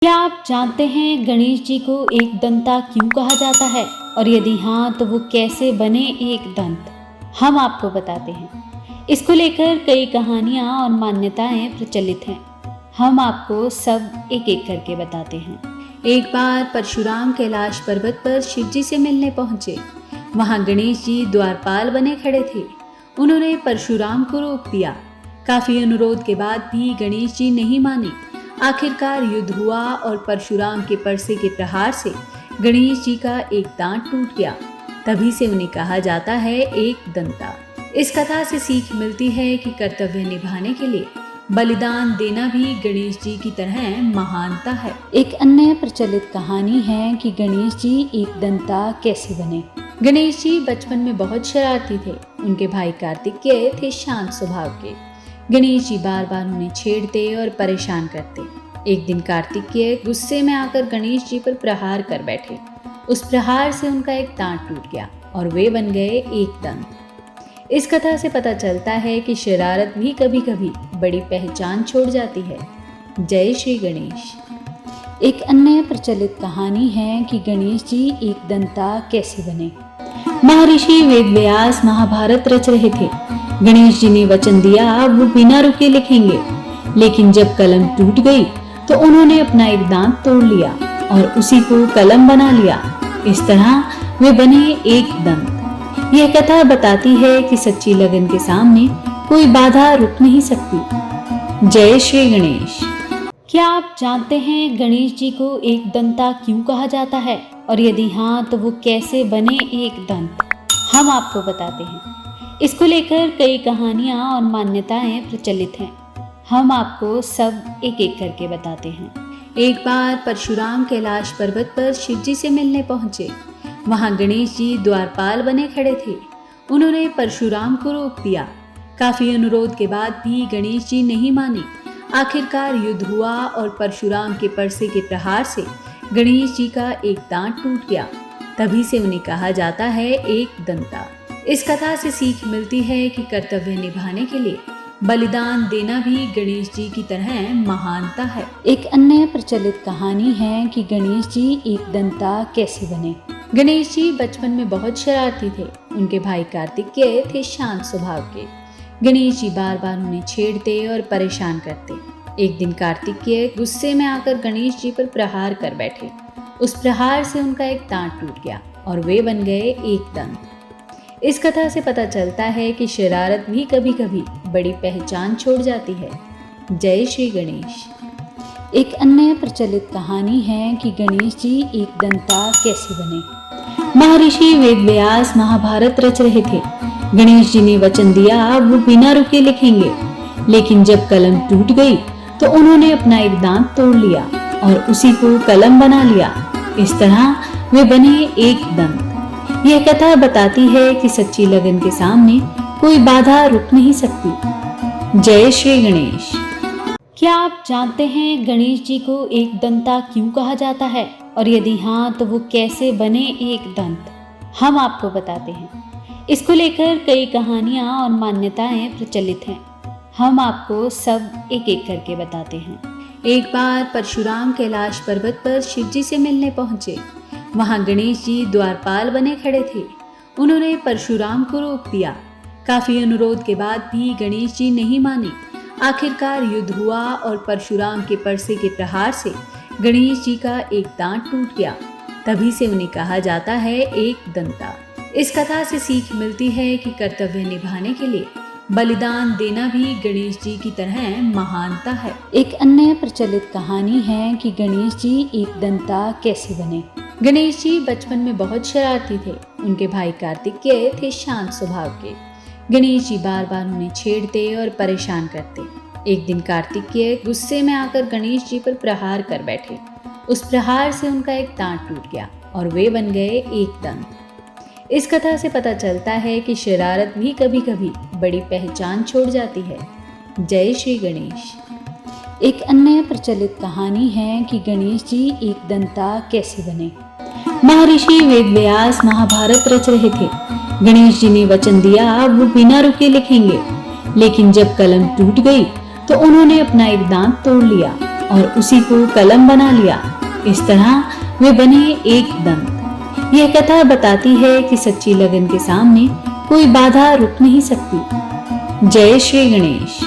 क्या आप जानते हैं गणेश जी को एक दंता क्यों कहा जाता है और यदि हाँ तो वो कैसे बने एक दंत। हम आपको बताते हैं। इसको लेकर कई कहानियाँ और मान्यताएं प्रचलित हैं। हम आपको सब एक एक करके बताते हैं। एक बार परशुराम कैलाश पर्वत पर शिव जी से मिलने पहुंचे। वहां गणेश जी द्वारपाल बने खड़े थे। उन्होंने परशुराम को रोक दिया। काफी अनुरोध के बाद भी गणेश जी नहीं माने। आखिरकार युद्ध हुआ और परशुराम के परसे के प्रहार से गणेश जी का एक दांत टूट गया। तभी से उन्हें कहा जाता है एक दंता। इस कथा से सीख मिलती है कि कर्तव्य निभाने के लिए बलिदान देना भी गणेश जी की तरह महानता है। एक अन्य प्रचलित कहानी है कि गणेश जी एक दंता कैसे बने। गणेश जी बचपन में बहुत शरारती थे। उनके भाई कार्तिकेय थे शांत स्वभाव के। गणेश जी बार बार उन्हें छेड़ते और परेशान करते। एक दिन कार्तिकेय गुस्से में आकर गणेश जी पर प्रहार कर बैठे। उस प्रहार से उनका एक दांत टूट गया और वे बन गए एक दंत। इस कथा से पता चलता है कि शरारत भी कभी कभी बड़ी पहचान छोड़ जाती है। जय श्री गणेश। एक अन्य प्रचलित कहानी है कि गणेश जी एक दंता कैसे बने। महर्षि वेदव्यास महाभारत रच रहे थे। गणेश जी ने वचन दिया वो बिना रुके लिखेंगे, लेकिन जब कलम टूट गई तो उन्होंने अपना एक दांत तोड़ लिया और उसी को कलम बना लिया। इस तरह वे बने एक दंत। यह कथा बताती है कि सच्ची लगन के सामने कोई बाधा रुक नहीं सकती। जय श्री गणेश। क्या आप जानते हैं गणेश जी को एक दंता क्यों कहा जाता है और यदि हाँ तो वो कैसे बने एक दंत। हम आपको बताते हैं। इसको लेकर कई कहानियाँ और मान्यताएं प्रचलित हैं। हम आपको सब एक एक करके बताते हैं। एक बार परशुराम कैलाश पर्वत पर शिव जी से मिलने पहुंचे। वहां गणेश जी द्वारपाल बने खड़े थे। उन्होंने परशुराम को रोक दिया। काफी अनुरोध के बाद भी गणेश जी नहीं माने। आखिरकार युद्ध हुआ और परशुराम के परसे के प्रहार से गणेश जी का एक दांत टूट गया। तभी से उन्हें कहा जाता है एक दंता। इस कथा से सीख मिलती है कि कर्तव्य निभाने के लिए बलिदान देना भी गणेश जी की तरह महानता है। एक अन्य प्रचलित कहानी है कि गणेश जी एक दंता कैसे बने। गणेश जी बचपन में बहुत शरारती थे। उनके भाई कार्तिकेय थे शांत स्वभाव के। गणेश जी बार बार उन्हें छेड़ते और परेशान करते। एक दिन कार्तिकेय गुस्से में आकर गणेश जी पर प्रहार कर बैठे। उस प्रहार से उनका एक दांत टूट गया और वे बन गए एक दंत। इस कथा से पता चलता है कि शरारत भी कभी कभी बड़ी पहचान छोड़ जाती है। जय श्री गणेश। एक अन्य प्रचलित कहानी है कि गणेश जी एक दंता कैसे बने। महर्षि वेदव्यास महाभारत रच रहे थे। गणेश जी ने वचन दिया वो बिना रुके लिखेंगे, लेकिन जब कलम टूट गई तो उन्होंने अपना एक दांत तोड़ लिया और उसी को कलम बना लिया। इस तरह वे बने एक दंत। यह कथा बताती है कि सच्ची लगन के सामने कोई बाधा रुक नहीं सकती। जय श्री गणेश। क्या आप जानते हैं गणेश जी को एक दंता क्यों कहा जाता है और यदि हाँ तो वो कैसे बने एक दंत। हम आपको बताते हैं। इसको लेकर कई कहानियाँ और मान्यताएं प्रचलित हैं। हम आपको सब एक एक करके बताते हैं। एक बार परशुराम कैलाश पर्वत पर शिव जी से मिलने पहुंचे। वहां गणेश जी द्वारपाल बने खड़े थे। उन्होंने परशुराम को रोक दिया। काफी अनुरोध के बाद भी गणेश जी नहीं माने। आखिरकार युद्ध हुआ और परशुराम के परसे के प्रहार से गणेश जी का एक दांत टूट गया। तभी से उन्हें कहा जाता है एक दंता। इस कथा से सीख मिलती है कि कर्तव्य निभाने के लिए बलिदान देना भी गणेश जी की तरह महानता है। एक अन्य प्रचलित कहानी है कि गणेश जी एक दंता कैसे बने। गणेश जी बचपन में बहुत शरारती थे। उनके भाई कार्तिकेय थे शांत स्वभाव के। गणेश जी बार बार उन्हें छेड़ते और परेशान करते। एक दिन कार्तिकेय गुस्से में आकर गणेश जी पर प्रहार कर बैठे। उस प्रहार से उनका एक दांत टूट गया और वे बन गए एक दंत। इस कथा से पता चलता है कि शरारत भी कभी कभी बड़ी पहचान छोड़ जाती है। जय श्री गणेश। एक अन्य प्रचलित कहानी है कि गणेश जी एक दंता कैसे बने। महर्षि वेदव्यास महाभारत रच रहे थे। गणेश जी ने वचन दिया वो बिना रुके लिखेंगे, लेकिन जब कलम टूट गई तो उन्होंने अपना एक दांत तोड़ लिया और उसी को कलम बना लिया। इस तरह वे बने एक दंत। यह कथा बताती है कि सच्ची लगन के सामने कोई बाधा रुक नहीं सकती। जय श्री गणेश।